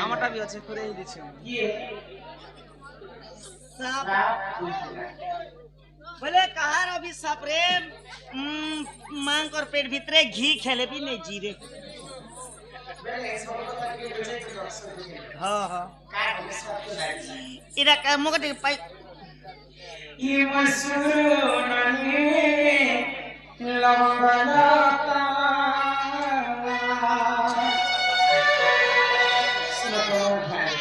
আমারটা भी আছে করে দিছি बोले कहा अभी सपरे मांग और पेट भीतरे घी खेले भी नहीं जीरे हाँ हाँ इरा का मुकटे पाई ये मसूरनी लंबनाता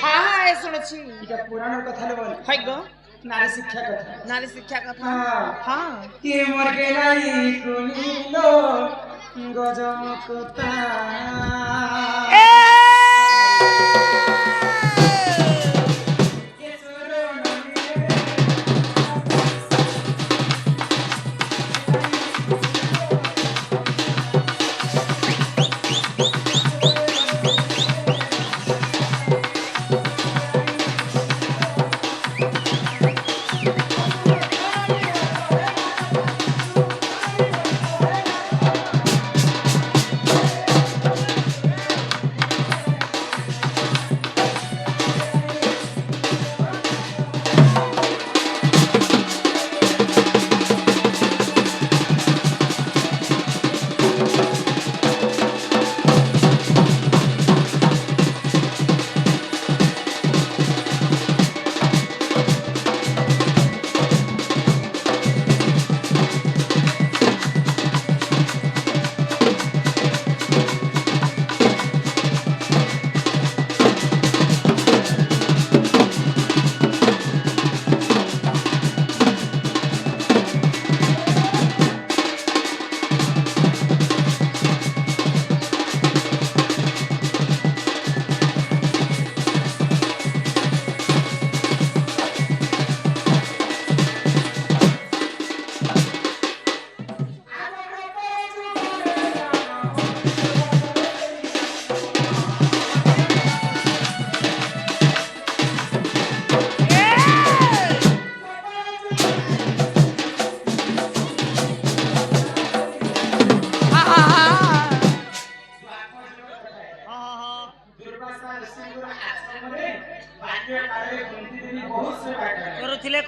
हाँ শুনেছি এটা পুরানোর কথা বল হয় গো নারী শিক্ষা কথা হ্যাঁ কে মর গেলাই কুনিলো গজমকতা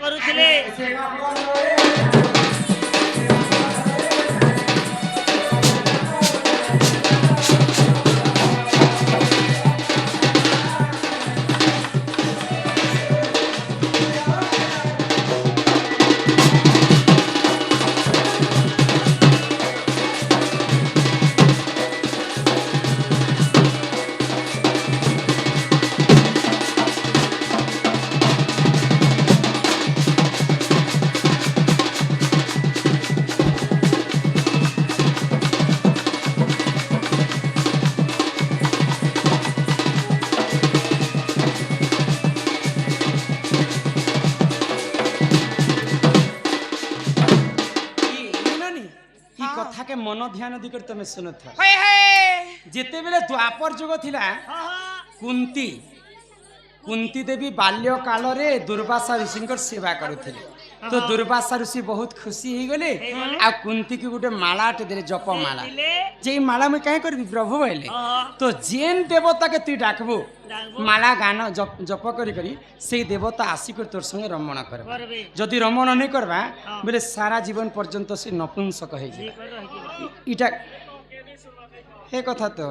କରୁଥିଲେ मन ध्यान दिकर तुम शुन था जिते बेले द्वापर जुग थिला कुंती कुंती देवी बाल्य काल रे दुर्वासा ऋषि सेवा करुथिले तो दुर्वासा ऋषि बहुत खुशी हो गले आ कुंती की गोटे मालाटे देले जप माला जे माला मैं कहे करबी प्रभु बोले तो जेन देवता के तू डाकबो माला गान जप करी करी से देवता आसिक तोर संगे रमण कर जदि रमण नहीं करबा बोले सारा जीवन पर्यंत से नपुंसक हो जाए इटा हे कथा तो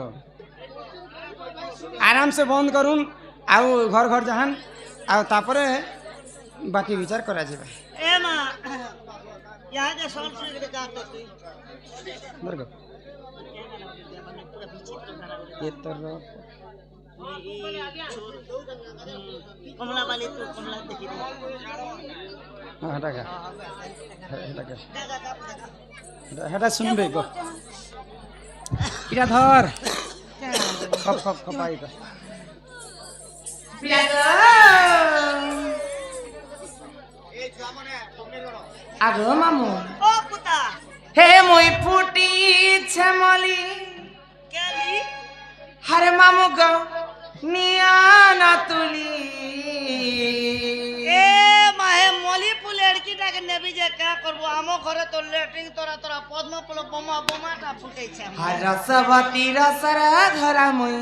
आराम से बंद करूँ आउ घर घर जहान आउ तापरे बाकी विचार करा जेबा ए मां यहाँ जे सॉल्व से का करती बरगो ये तो कमला वाली तो कमला देखी हां टाका हेटा सुनबे गो इरा धर खप खप खपाई गो आगो मामू ओ पुता हे मुई फुटी छमली केली हरे मामू गो নিয়ানা তুলি এ মাহে মলি পুলেড়কি ডাকে নেবি যে কা করব আমো ঘরে তো লেট্রিন তোরা তোরা পদ্ম ফুল বোমাটা ফুটাইছে রসবতী রসরা ধরা মুই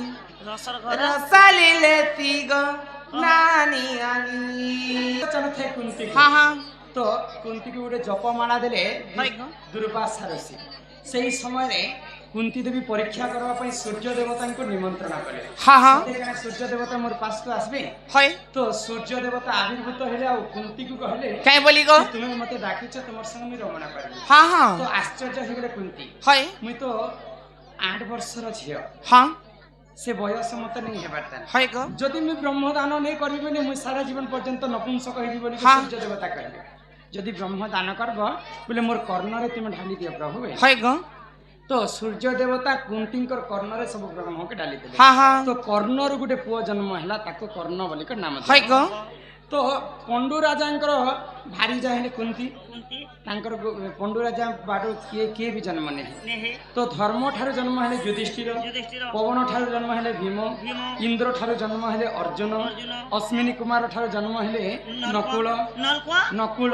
রসর ঘরে রসালিলে তিগ নানি আনি চলো থে কুন্তি হ্যাঁ হ্যাঁ তো কুন্তিকে গোটে জপমালা দেলে দুর্বাসা ঋষি সেই সময়ে কুন্তি দেবী পরীক্ষা করবা পাই সূর্য দেবতাଙ୍କୁ নিমন্ত্রণ কলে হ্যাঁ হ্যাঁ সূর্য দেবতা মোর পাশକୁ আসবে হয় তো সূর্য দেবতা আবির্ভূত হেলে আর কুন্তিକୁ কহিলে কাই বলি গো তুমি মতে ডাকিছ তোমার সঙ্গে আমি রমণা করবি হ্যাঁ হ্যাঁ তো আশ্চর্য হয়ে গেলে কুন্তি হয় মুই তো 8 বর্ষর ঝিও হ্যাঁ সে বয়স মতো নেই হেবার তার হয় গো যদি মুই ব্রহ্মদান নেই করিবি বলে মুই সারা জীবন পর্যন্ত নপুংসক হইবি বলি সূর্য দেবতা কহিলে যদি ব্রহ্মদান করব বলে মোর কর্ণরে তুমি ঢালি দিও প্রভু হয় গো তো সূর্য দেবতা কুন্তিঙ্কর কর্ণরে সব ব্রহ্মকে ঢালি দেলে হ্যাঁ হ্যাঁ তো কর্ণর গোটে পুଅ জন্ম ହେଲା ତାକୁ କର୍ଣ୍ଣ ବୋଲି ନାମ হয় গো ତ ପଣ୍ଡୁ ରାଜାଙ୍କର ଭାରି ଯା ହେଲେ କୁନ୍ତି ତାଙ୍କର ପଣ୍ଡୁ ରାଜା ବାଡୁ କିଏ ବି ଜନ୍ମ ନେହି ତ ଧର୍ମ ଠାରୁ ଜନ୍ମ ହେଲେ ଯୁଧିଷ୍ଠିର ପବନ ଠାରୁ ଜନ୍ମ ହେଲେ ଭୀମ ଇନ୍ଦ୍ର ଠାରୁ ଜନ୍ମ ହେଲେ ଅର୍ଜୁନ ଅଶ୍ମିନୀ କୁମାର ଠାରୁ ଜନ୍ମ ହେଲେ ନକୁଳ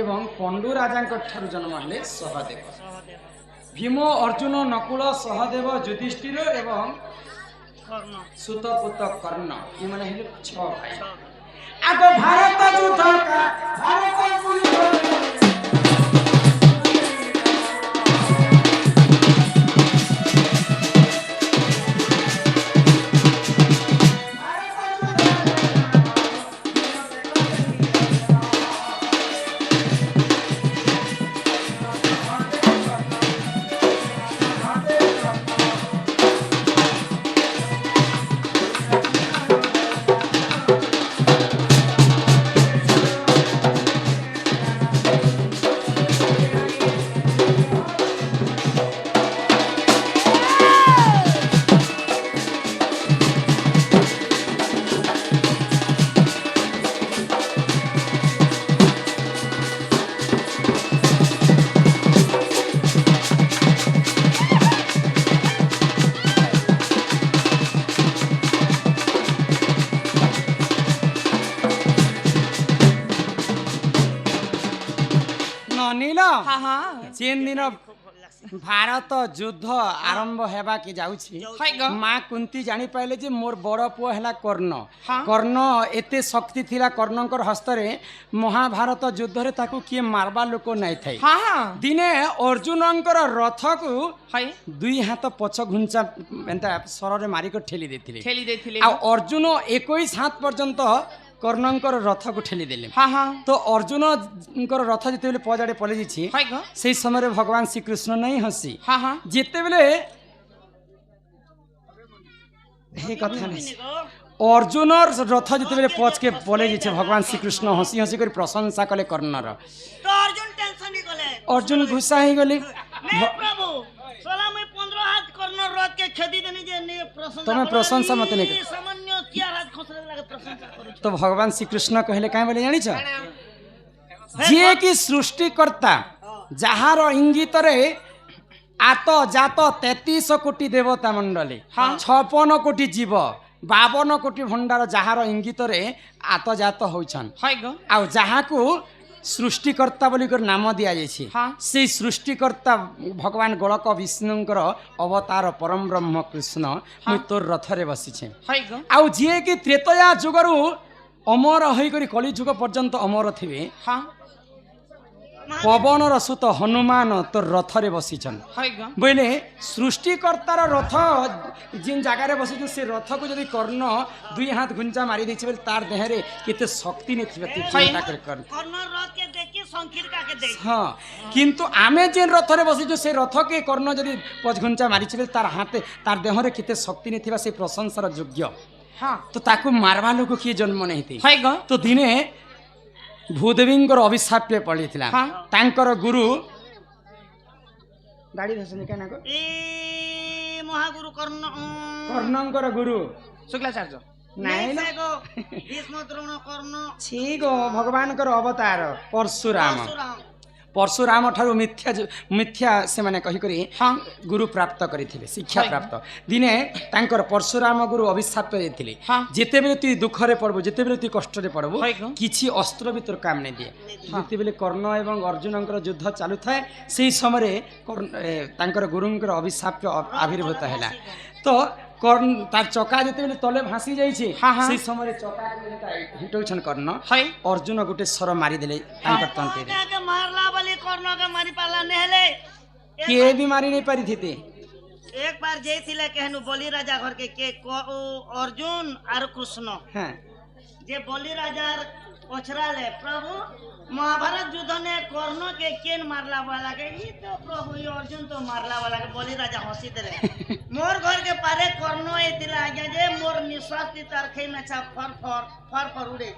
ଏବଂ ପଣ୍ଡୁ ରାଜାଙ୍କ ଠାରୁ ଜନ୍ମ ହେଲେ ସହଦେବ ଭୀମ ଅର୍ଜୁନ ନକୁଳ ସହଦେବ ଯୁଧିଷ୍ଠିର ଏବଂ ସୁତପୁତ କର୍ଣ୍ଣ ଏମାନେ ହେଲେ 6 ଭାଇ ଆଗ ଭାରତ ଯୁଦ୍ଧ ଯେନ୍ ଦିନ ଭାରତ ଯୁଦ୍ଧ ଆରମ୍ଭ ହେବାକେ ଯାଉଛି ମା କୁନ୍ତି ଜାଣିପାରିଲେ ଯେ ମୋର ବଡ଼ ପୁଅ ହେଲା କର୍ଣ୍ଣ କର୍ଣ୍ଣ ଏତେ ଶକ୍ତି ଥିଲା କର୍ଣ୍ଣଙ୍କର ହସ୍ତରେ ମହାଭାରତ ଯୁଦ୍ଧରେ ତାକୁ କିଏ ମାରବା ଲୋକ ନାଇଁ ଥାଏ ଦିନେ ଅର୍ଜୁନଙ୍କର ରଥକୁ 2 ହାତ ପଛ ଘୁଞ୍ଚା ଏନ୍ତା ସରରେ ମାରିକ ଠେଲି ଦେଇଥିଲେ ଆଉ ଅର୍ଜୁନ 21 ହାତ ପର୍ଯ୍ୟନ୍ତ কর্ণঙ্কর রথকে ঠেলি দেলে তো অর্জুনঙ্কর রথ যেতবে পজাড়ে পলে যাইছি সেই সময় ভগবান শ্রীকৃষ্ণ নাই হসি যেতবে এই কথা নাই অর্জুনর রথ যেতবে পচকে পলে যাইছে ভগবান শ্রীকৃষ্ণ হসি হসি করে প্রশংসা কলে কর্ণর অর্জুন গুসা হয়ে গলি তুমি প্রশংসা মতে নেই তো ভগবান শ্রীকৃষ্ণ কহিলে কাই বলে জানিছ যে কি সৃষ্টিকর্তা যাহার ইঙ্গিতরে আত জাত 33 কোটি দেবতা মণ্ডলী 56 কোটি জীব 52 কোটি ভণ্ডার যাহার ইঙ্গিতরে আত জাত হইছন আউ যাহাকু সৃষ্টিকর্তা বলি করে নাম দিয়া যাইছে সেই সৃষ্টিকর্তা ভগবান গোলক বিষ্ণুঙ্কর অবতার পরম ব্রহ্ম কৃষ্ণ মুই তোর রথরে বসিছে আউ যিয়ে কি ত্রেতয়া যুগরু অমর হই করি কলি যুগ পর্যন্ত অমর থিবে পবনর সুত হনুমান তোর রথরে বসিছন বইলে সৃষ্টিকর্তার রথ যে জায়গায় বসিছন সে রথকে যদি কর্ণ 2 হাত ঘুঞ্চা মারি দিয়েছে বলে তার দেহরে কেতে শক্তি নেথিবে চিন্তা করে কর্ণর রথকে দেখি সংখিরকাকে দেখ হ্যাঁ কিন্তু আমি যে রথরে বসিছু সে রথকে কর্ণ যদি 5 ঘুঞ্চা মারিছে বলে তার হাতে তার দেহরে কেতে শক্তি নেথিবা সেই প্রশংসার যোগ্য হ্যাঁ তো তাকে মারবা লোক কি জন্ম নেইতে তো দিনে ভূদেবীঙ্কর অভিশাপে পড়িছিলা তাঙ্কর গুরু গাড়ি ধসনি কেন গো মহাগুরু কর্ণঙ্কর গুরু শুক্লাচার্য নাই না গো ভীষ্ম দ্রোণ কর্ণ ছি গো ভগবানଙ୍କର অবতার পরশুরাম परशुराम ठारू मिथ्या मिथ्या से माने कही करी हाँ गुरु प्राप्त करथिले शिक्षा प्राप्त दिने तांकर परशुराम गुरु अभिशाप देथिले हाँ जेते बेले तू दुख रे पड़बो जेते बेले तू कष्ट रे पड़बो हाय गो। किछि अस्त्र भी तोर काम नै दिए जेते बेले कर्ण एवं अर्जुनकर युद्ध चालू थाए सेही समय तांकर गुरुंकर अभिशाप आविर्भूत हैला तो कर्ण तार चका जेते बेले तले भासी जाई छै हाँ, हाँ। सेही समय चका हिटौछन कर्ण हाय अर्जुन गुटे सर मारी देले तांकर तंते के मारला वाली कर्ण के मारी पाला नेहले के भी मारी नहीं पारी थी एक बार जैथिले केहनु बलि राजा घर के अर्जुन और कृष्ण हाँ जे बलि राजार पछराले प्रभु महाभारत युद्ध ने कर्ण के केन मारला वाला के ई तो प्रभु ये अर्जुन तो मारला वाला के बलि राजा हंसी देले मोर घर के पारे कर्ण ए दिला आज्ञा जे मोर निश्वास ती तारखे में छा फर उड़े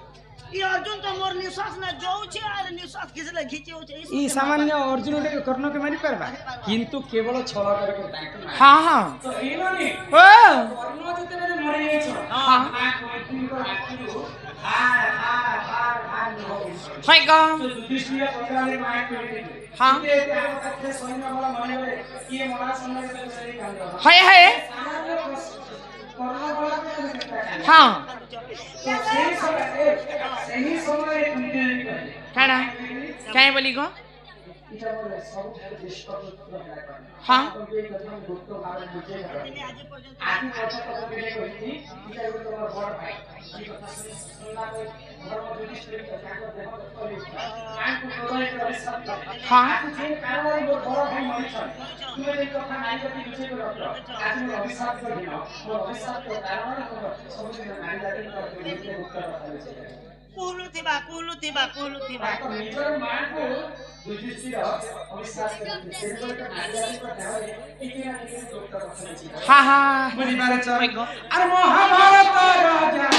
ई अर्जुन तो मोर निश्वास ना जाऊ छे और निश्वास किसले खींचे हो छे ई सामान्य अर्जुन उठे कर्ण के मारी पारबा किंतु केवल छल करके तांके मारे हाँ हाँ तो एलोनी ओ कर्ण जते बेले मरि जाई छ हाँ अर्जुन को आखिरु हार हाय गो। तो युधिष्ठिर पकड़ाले मार करे हाँ ते आके सैन्य बल मने गले ये मरा समय से सही काम हाय हाय कर्ण बल के हाँ सही समय काड़ा क्या बोली गो हाँ हाँ कुहलु थिबा ନିଜର ମାଙ୍କୁ ଯୁଧିଷ୍ଠିର ଅବିଶ୍ୱାସ କରିଥିଲେ ସେତେବେଳେ ତ ନାରୀଜାତିଙ୍କ ଦେହରେ ଏଇକିନା ନିଜେ ଦୁଃଖ କରିଛି हाँ हाँ ବୁଝିପାରୁଛ हाय गो। ଆରେ ମହାଭାରତର ଜ୍ଞାନ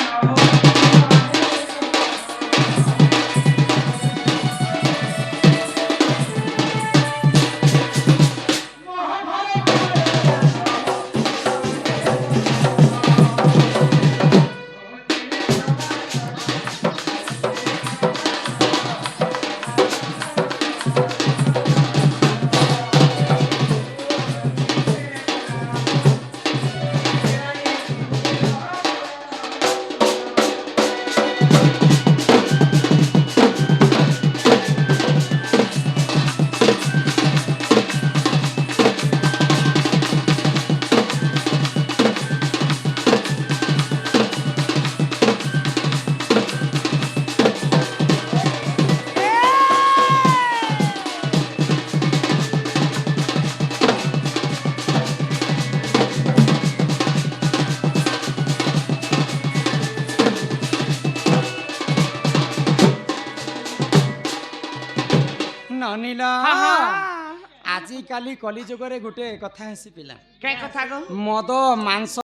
ନନିଲ हाँ हाँ ଆଜିକାଲି କଲିଯୁଗରେ ଗୋଟେ କଥା ହେସି ପିଲା क्या कथा गो। ମଦ ମାଂସ